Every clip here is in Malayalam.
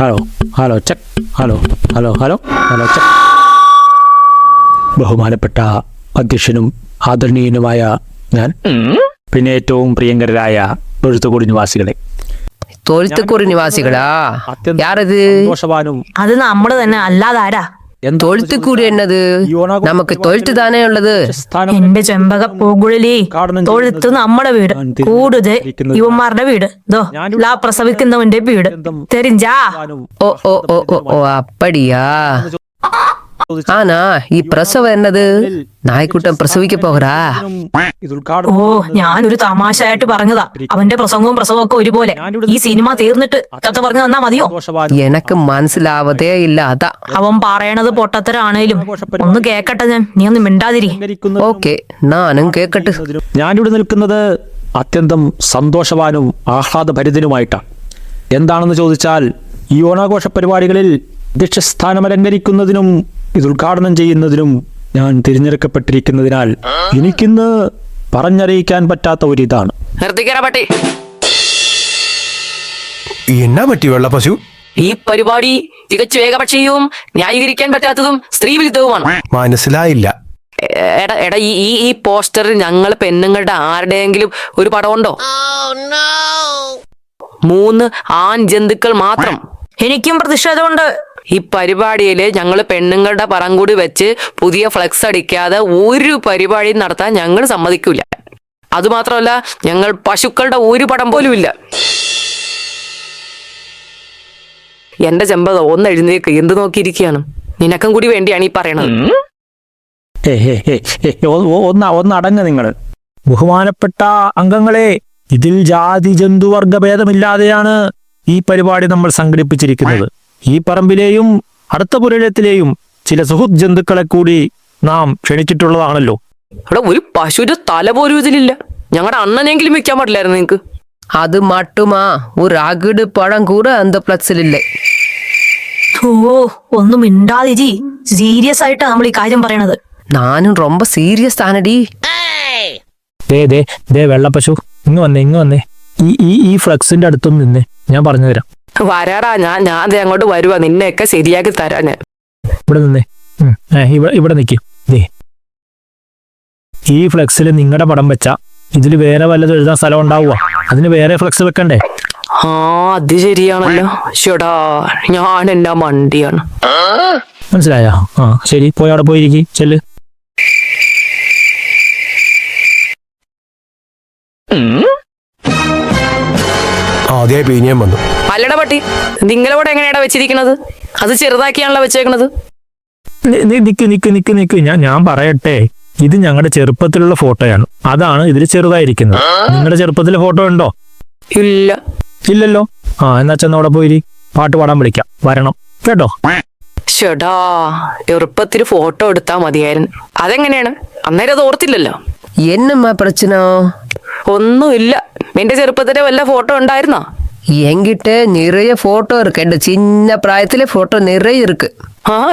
Hello hello check hello hello hello hello check. ബഹുമാനപ്പെട്ട അധ്യക്ഷനും ആദരണീയനുമായ ഞാൻ, പിന്നെ ഏറ്റവും പ്രിയങ്കരായ തൊഴുത്തുകൂടി നിവാസികളെ. തൊഴുത്തുകൂടി നിവാസികളാ? യാരത്? സന്തോഷവാനും അത് നമ്മള് തന്നെ, അല്ലാതാരാ? തൊഴുത്തുകൂടി എന്നത് നമുക്ക് തൊഴുത്ത് താനേ ഉള്ളത്. എന്റെ ചെമ്പക പൂങ്കുഴലി, തൊഴുത്ത് നമ്മുടെ വീട്, കൂടുതൽ യുവന്മാരുടെ വീട്, ലാ പ്രസവിക്കുന്നവന്റെ വീട്. തെരിഞ്ചാ? ഓ ഓ ഓ ഓ ഓ അപ്പടിയാ. ആനാ ഈ പ്രസവം എന്നത് നായ്ക്കുട്ടൻ പ്രസവിക്ക പോകറാ? ഓ, ഞാനൊരു തമാശയായിട്ട് പറഞ്ഞതാ. അവന്റെ പ്രസംഗവും പ്രസവവും ഒക്കെ ഒരുപോലെ. ഈ സിനിമ തീർന്നിട്ട് കഥ പറഞ്ഞു തന്നാ മതിയോ? എനക്ക് മനസ്സിലാവതേ ഇല്ല, അതാ. അവൻ പറയണത് പൊട്ടത്തരാണേലും ഒന്ന് കേക്കട്ടെ ഞാൻ. നീ ഒന്ന് മിണ്ടാതിരി. ഓക്കെ, നാനും കേക്കട്ടെ. ഞാനിവിടെ നിൽക്കുന്നത് അത്യന്തം സന്തോഷവാനും ആഹ്ലാദഭരിതനുമായിട്ടാണ്. എന്താണെന്ന് ചോദിച്ചാൽ, ഈ ഓണാഘോഷ പരിപാടികളിൽ അധ്യക്ഷസ്ഥാനം അലങ്കരിക്കുന്നതിനും ഇത് ഉദ്ഘാടനം ചെയ്യുന്നതിനും ഞാൻ തിരഞ്ഞെടുക്കപ്പെട്ടിരിക്കുന്നതിനാൽ എനിക്കിന്ന് പറഞ്ഞറിയിക്കാൻ പറ്റാത്ത ഒരിതാണ്. എന്നാ പറ്റി വെള്ളപ്പശു? ഈ പരിപാടി തികച്ചും ഏകപക്ഷീയവും ന്യായീകരിക്കാൻ പറ്റാത്തതും സ്ത്രീവിരുദ്ധവുമാണ്. മനസ്സിലായില്ല. എടാ ഈ പോസ്റ്ററിൽ ഞങ്ങൾ പെണ്ണുങ്ങളുടെ ആരുടെയെങ്കിലും ഒരു പടമുണ്ടോ? 3 ആൺ ജന്തുക്കൾ മാത്രം. എനിക്കും പ്രതിഷേധമുണ്ട്. ഈ പരിപാടിയില് ഞങ്ങൾ പെണ്ണുങ്ങളുടെ പടം കൂടി വെച്ച് പുതിയ ഫ്ലെക്സ് അടിക്കാതെ ഒരു പരിപാടി നടത്താൻ ഞങ്ങൾ സമ്മതിക്കൂല. അതുമാത്രമല്ല, ഞങ്ങൾ പശുക്കളുടെ ഒരു പടം പോലും ഇല്ല. എന്റെ ചെമ്പക ഒന്ന് എഴുന്നേക്ക്, എന്ത് നോക്കിയിരിക്കുകയാണ്? നിനക്കും കൂടി വേണ്ടിയാണ് ഈ പറയണത്. ഒന്ന് അടങ്ങ് നിങ്ങൾ. ബഹുമാനപ്പെട്ട അംഗങ്ങളെ, ഇതിൽ ജാതി ജന്തുവർഗ ഭേദമില്ലാതെയാണ് ഈ പരിപാടി നമ്മൾ സംഘടിപ്പിച്ചിരിക്കുന്നത്. ഈ പറമ്പിലെയും അടുത്ത പുരയിടത്തിലെയും ചില സുഹൃത് ജന്തുക്കളെ കൂടി നാം ക്ഷണിച്ചിട്ടുള്ളതാണല്ലോ. ഇവിടെ ഒരു പശുവിന്റെ തല പോലും ഇതിലില്ല. ഞങ്ങളുടെ അണ്ണനെങ്കിലും വെക്കാൻ പാടില്ലായിരുന്നു നിങ്ങക്ക്? അത് മട്ടുമാ, ഒരു അകിട് പഴം കൂടെ അന്ത ഫ്ലക്സിലില്ലേ. ഓ, ഒന്നും മിണ്ടാതിരി. സീരിയസ് ആയിട്ടാ നമ്മൾ ഈ കാര്യം പറയണത്. നാനും ரொம்ப സീരിയസ് താനടി. ദേ വെള്ളപ്പശു, ഇങ്ങ് വന്നേ. ഈ ഫ്ലക്സിന്റെ അടുത്തൊന്നും നിന്നേ, ഞാൻ പറഞ്ഞു തരാം. വരാടാ, ഞാൻ അങ്ങോട്ട് വരുവാ. നിന്നെയൊക്കെ ശരിയാക്കി തരാ ഞാൻ. ഇവിടെ നിന്നേ. ഇവിടെ നിൽക്കും. ഈ ഫ്ലെക്സിൽ നിങ്ങളുടെ പടം വെച്ചാ ഇതിൽ വേറെ വല്ലതും എഴുതാൻ സ്ഥലം ഉണ്ടാവുക? അതിന് വേറെ ഫ്ലെക്സ് വെക്കണ്ടേ? ആ, അത് ശരിയാണല്ലോ. ഷോടാ, ഞാൻ എന്നാ മണ്ടിയാണ്. മനസ്സിലായോ? ആ ശരി, പോയി അവിടെ പോയിരിക്കും. ചെല്ല്. അതേ പിന്നെയും വന്നു. അല്ലട പട്ടി, നിങ്ങളോട് എങ്ങനെയാടാ വെച്ചിരിക്കണത്? അത് ചെറുതാക്കിയാണല്ലോ വെച്ചേക്കണത്. നിക്ക്. ഞാൻ പറയട്ടെ, ഇത് ഞങ്ങളുടെ ചെറുപ്പത്തിലുള്ള ഫോട്ടോയാണ്. അതാണ് ഇതിൽ ചെറുതായിരിക്കുന്നത്. നിങ്ങളുടെ ചെറുപ്പത്തിലെ ഫോട്ടോ ഉണ്ടോ? ഇല്ലല്ലോ. എന്നാ ചെന്നവിടെ പോയി പാട്ട് പാടാൻ വിളിക്കാം, വരണം കേട്ടോ. ഷെടാ, ചെറുപ്പത്തിൽ ഫോട്ടോ എടുത്താ മതിയായിരുന്നു. അതെങ്ങനെയാണ്? അന്നേരം അത് ഓർത്തില്ലല്ലോ. എന്നമ്മ പ്രശ്ന? ഒന്നുമില്ല. നിന്റെ ചെറുപ്പത്തിലെ വല്ല ഫോട്ടോ ഉണ്ടായിരുന്നോ? എങ്കിട്ട് നിറയെ ഫോട്ടോ ഇருக்கு. എന്റെ ചിന്ന പ്രായത്തിലെ ഫോട്ടോ നിറയെ ഇருக்கு.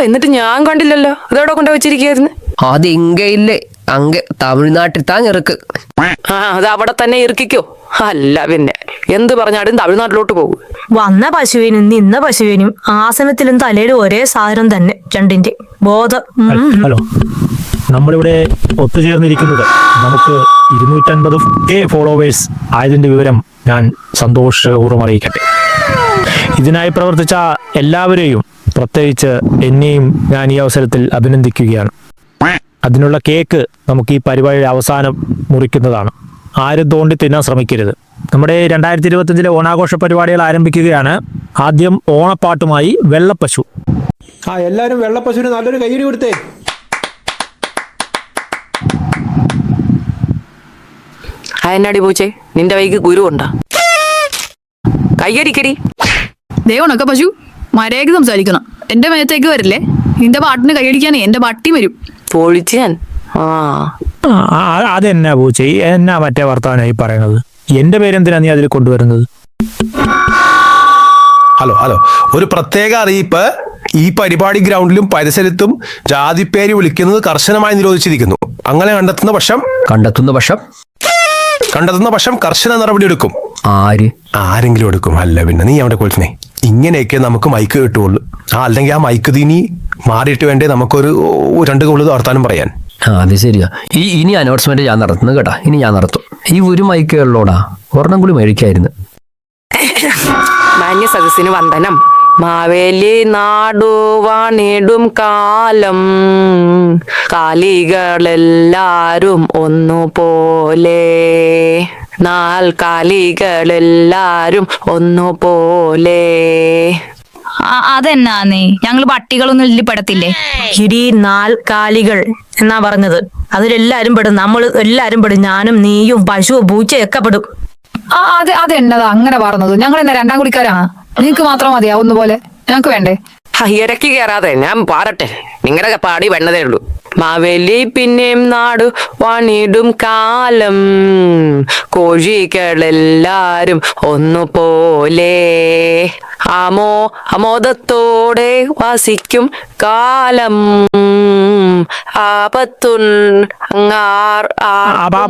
എന്നിട്ട് ഞാൻ കണ്ടില്ലല്ലോ. ഇതോടെ കൊണ്ട് വെച്ചിരിക്കുന്നു. അത് ഇങ്ങ ഇല്ലേ, അങ്ങ് തമിഴ്നാട്ടിൽ താൻ ഇറുക്ക്. അത് അവിടെ തന്നെ ഇറുക്കിക്കോ. അല്ല പിന്നെ എന്ത് പറഞ്ഞാലും തമിഴ്നാട്ടിലോട്ട് പോകും. വന്ന പശുവിനും നിന്ന പശുവിനും ആസനത്തിലും തലയിലും ഒരേ സാധനം തന്നെ, രണ്ടിന്റെ ബോധം. ഹലോ, നമ്മളിവിടെ ഒത്തുചേർന്നിരിക്കുന്നത് നമുക്ക് 250K ഫോളോവേഴ്സ് ആയതിന്റെ വിവരം ഞാൻ സന്തോഷപൂർവ്വം അറിയിക്കട്ടെ. ഇതിനായി പ്രവർത്തിച്ച എല്ലാവരെയും, പ്രത്യേകിച്ച് എന്നെയും ഞാൻ ഈ അവസരത്തിൽ അഭിനന്ദിക്കുകയാണ്. അതിനുള്ള കേക്ക് നമുക്ക് ഈ പരിപാടിയുടെ അവസാനം മുറിക്കുന്നതാണ്. ആരും തോണ്ടി തിന്നാൻ ശ്രമിക്കരുത്. നമ്മുടെ 2025 ഓണാഘോഷ പരിപാടികൾ ആരംഭിക്കുകയാണ്. ആദ്യം ഓണപ്പാട്ടുമായി വെള്ളപ്പശു. എല്ലാരും വെള്ളപ്പശുവിന് നല്ലൊരു കൈയ്യടി കൊടുത്തേ. എന്നാടി പൂച്ചേ, നിന്റെ വൈകി ഗുരു ഉണ്ടാ? കയ്യടിക്കടി. ദേവണൊക്കെ പശു മര്യാദയ്ക്ക് സംസാരിക്കണം. എന്റെ മേത്തേക്ക് വരില്ലേ. നിന്റെ പാട്ടിന് കൈയടിക്കാനേ എന്റെ പട്ടി വരും. പൊളിച്ച് ഞാൻ. അതെന്നാ പൂച്ചേ, എന്നാ മറ്റേ വർത്തമാനായി പറയണത്? എന്റെ പേരെന്തിനാ നീ അതിൽ കൊണ്ടുവരുന്നത്? ഹലോ, ഒരു പ്രത്യേക അറിയിപ്പ്. ഈ പരിപാടി ഗ്രൗണ്ടിലും പരിസരത്തും ജാതിപ്പേര് വിളിക്കുന്നത് കർശനമായി നിരോധിച്ചിരിക്കുന്നു. അങ്ങനെ കണ്ടെത്തുന്ന പക്ഷം കർശന നടപടി എടുക്കും. ആരെങ്കിലും എടുക്കും. അല്ല പിന്നെ നീ അവിടെ കുളിച്ചേ. ഇങ്ങനെയൊക്കെ നമുക്ക് മൈക്ക് കിട്ടുള്ളൂ. അല്ലെങ്കിൽ ആ മൈക്ക് തീനി മാറിയിട്ട് വേണ്ടേ നമുക്കൊരു 2 കോള് വർത്താനം പറയാൻ. അത് ശരിയാ. ഇനി അനൗൺസ്മെന്റ് ഞാൻ നടത്തുന്നു കേട്ടാ. ഇനി ഞാൻ നടത്തും. ഈ ഒരു മൈക്കേ ഉള്ളോടാ, ഒരെണ്ണം കൂടി മേടിക്കായിരുന്നു. മാന്യ സദസ്സിന് വന്ദനം. മാവേലി നാടുവാണിടും കാലം, കാലികളെല്ലാരും ഒന്നുപോലെ, കാലികളെല്ലാരും ഒന്നുപോലെ. അതെന്നാന്നേ, ഞങ്ങള് പട്ടികളൊന്നും ഇതിൽ പെടത്തില്ലേ? ഇടി 4 കാലികൾ എന്നാ പറഞ്ഞത്. അതിലെല്ലാരും പെടും. നമ്മൾ എല്ലാരും പെടും. ഞാനും നീയും പശുവും പൂച്ചയൊക്കെ പെടും. അതെന്നതാ അങ്ങനെ പറഞ്ഞത്? ഞങ്ങൾ എന്നാ 2ാം കുടിക്കാരാണ്? നിങ്ങക്ക് മാത്രം മതിയാ ഒന്നുപോലെ, ഞങ്ങക്ക് വേണ്ടേ? ഇരക്കി കയറാതെ ഞാൻ പാടട്ടെ. നിങ്ങളുടെ പാടി വേണ്ടതേ ഉള്ളൂ. മാവേലി പിന്നെയും നാടു വാണിടും കാലം, കോഴികളെല്ലാരും ഒന്നുപോലെ, അമോദത്തോടെ വസിക്കും കാലം,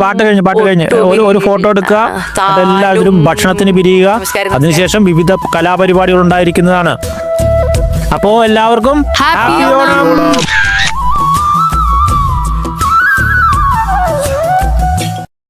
പാട്ട് കഴിഞ്ഞ് ഒരു ഫോട്ടോ എടുക്കുക. അതെല്ലാവരും ഭക്ഷണത്തിന് പിരിയുക. അതിനുശേഷം വിവിധ കലാപരിപാടികൾ ഉണ്ടായിരിക്കുന്നതാണ്. അപ്പോ എല്ലാവർക്കും ഹാപ്പി ഹാപ്പി ഓണം.